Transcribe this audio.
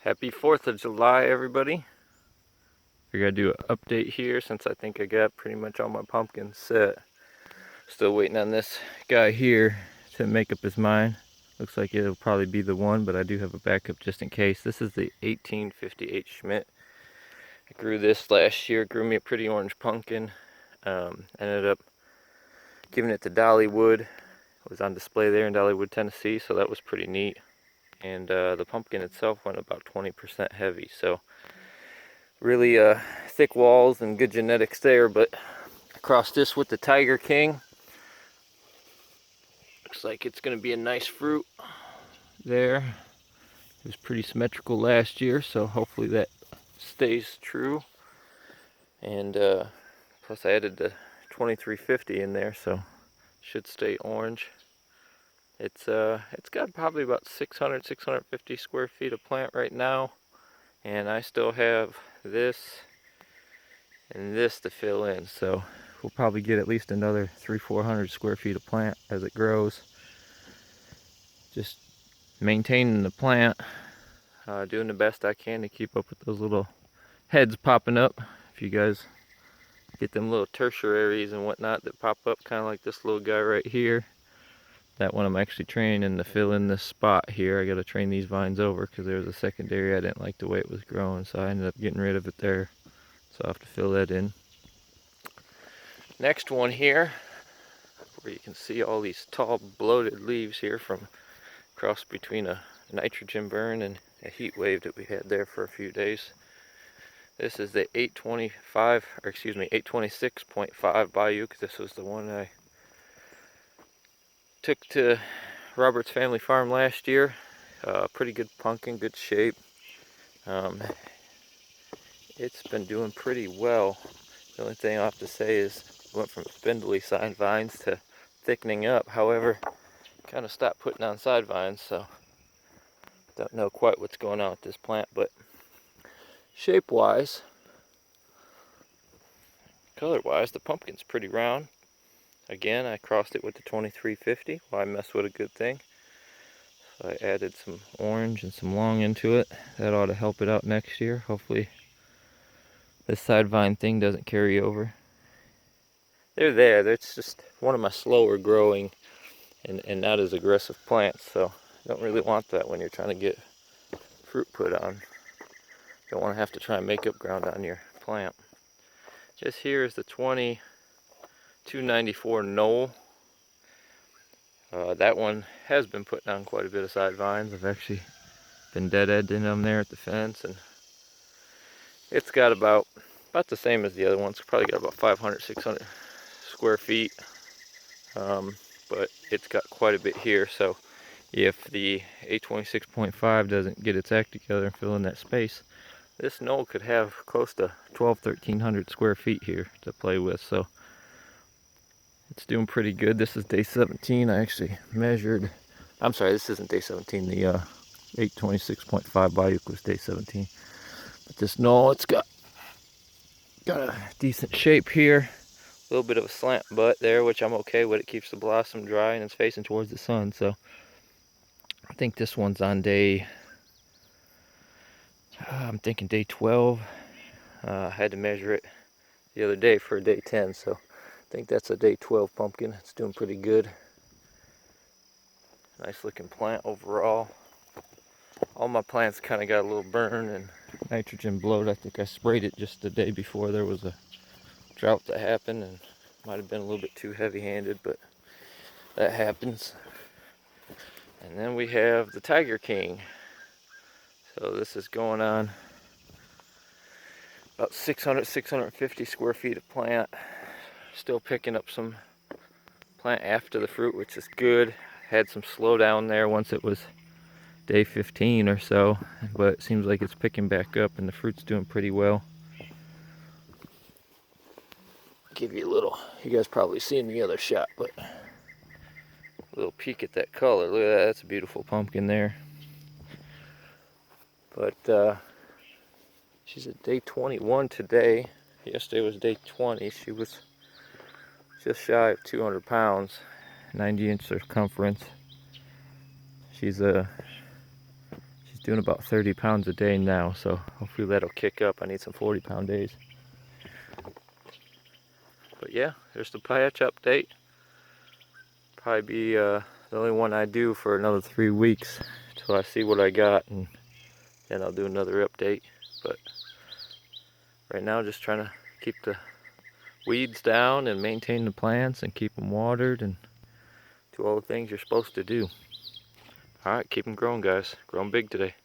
Happy 4th of July, everybody. Figured I'd do an update here since I think I got pretty much all my pumpkins set. Still waiting on this guy here to make up his mind. Looks like it'll probably be the one, but I do have a backup just in case. This is the 1858 Schmidt. I grew this last year, grew me a pretty orange pumpkin. Ended up giving it to Dollywood. It was on display there in Dollywood, Tennessee, so that was pretty neat. And the pumpkin itself went about 20% heavy, so really thick walls and good genetics there. But I crossed this with the Tiger King. Looks like it's going to be a nice fruit there. It was pretty symmetrical last year, so hopefully that stays true. And plus I added the 2350 in there, so should stay orange. It's got probably about 650 square feet of plant right now, and I still have this and this to fill in, so we'll probably get at least another 300-400 square feet of plant as it grows. Just maintaining the plant, doing the best I can to keep up with those little heads popping up. If you guys get them little tertiaries and whatnot that pop up, kind of like this little guy right here. That one I'm actually training to fill in this spot here. I got to train these vines over because there was a secondary. I didn't like the way it was growing, so I ended up getting rid of it there. So I'll have to fill that in. Next one here, where you can see all these tall bloated leaves here from cross between a nitrogen burn and a heat wave that we had there for a few days. This is the 826.5 Bayou, because this was the one I took to Robert's family farm last year. Pretty good pumpkin, good shape. It's been doing pretty well. The only thing I'll have to say is it went from spindly side vines to thickening up. However, kind of stopped putting on side vines, so don't know quite what's going on with this plant, but shape wise, color wise, the pumpkin's pretty round. Again, I crossed it with the 2350. Why mess with a good thing? So I added some orange and some long into it. That ought to help it out next year. Hopefully this side vine thing doesn't carry over. They're there. That's just one of my slower growing and not as aggressive plants. So you don't really want that when you're trying to get fruit put on. You don't want to have to try and make up ground on your plant. Just here is the 294 Knoll. That one has been putting on quite a bit of side vines. I've actually been dead-ending them there at the fence, and it's got about the same as the other ones. It's probably got about 500, 600 square feet, but it's got quite a bit here. So if the 826.5 doesn't get its act together and fill in that space, this knoll could have close to 1,1300 square feet here to play with. So it's doing pretty good. This is day 17. I actually measured, I'm sorry, this isn't day 17. The 826.5 Bayou was day 17. But this knoll, it's got a decent shape here. A little bit of a slant butt there, which I'm okay with. It keeps the blossom dry and it's facing towards the sun. So I think this one's on day, I'm thinking day 12. I had to measure it the other day for day 10. So I think that's a day 12 pumpkin. It's doing pretty good. Nice looking plant overall. All my plants kind of got a little burn and nitrogen bloat. I think I sprayed it just the day before there was a drought that happened, and might have been a little bit too heavy-handed, but that happens. And then we have the Tiger King. So this is going on about 650 square feet of plant. Still picking up some plant after the fruit, which is good. Had some slowdown there once it was day 15 or so, but it seems like it's picking back up and the fruit's doing pretty well. Give you a little, you guys probably seen the other shot, but a little peek at that color. Look at that, that's a beautiful pumpkin there. But she's at day 21 today. Yesterday was day 20. She was just shy of 200 pounds, 90-inch circumference. She's doing about 30 pounds a day now, so hopefully that'll kick up. I need some 40-pound days. But yeah, there's the patch update. Probably be the only one I do for another 3 weeks until I see what I got, and then I'll do another update. But right now, just trying to keep the weeds down and maintain the plants and keep them watered and do all the things you're supposed to do. Alright, keep them growing, guys. Growing big today.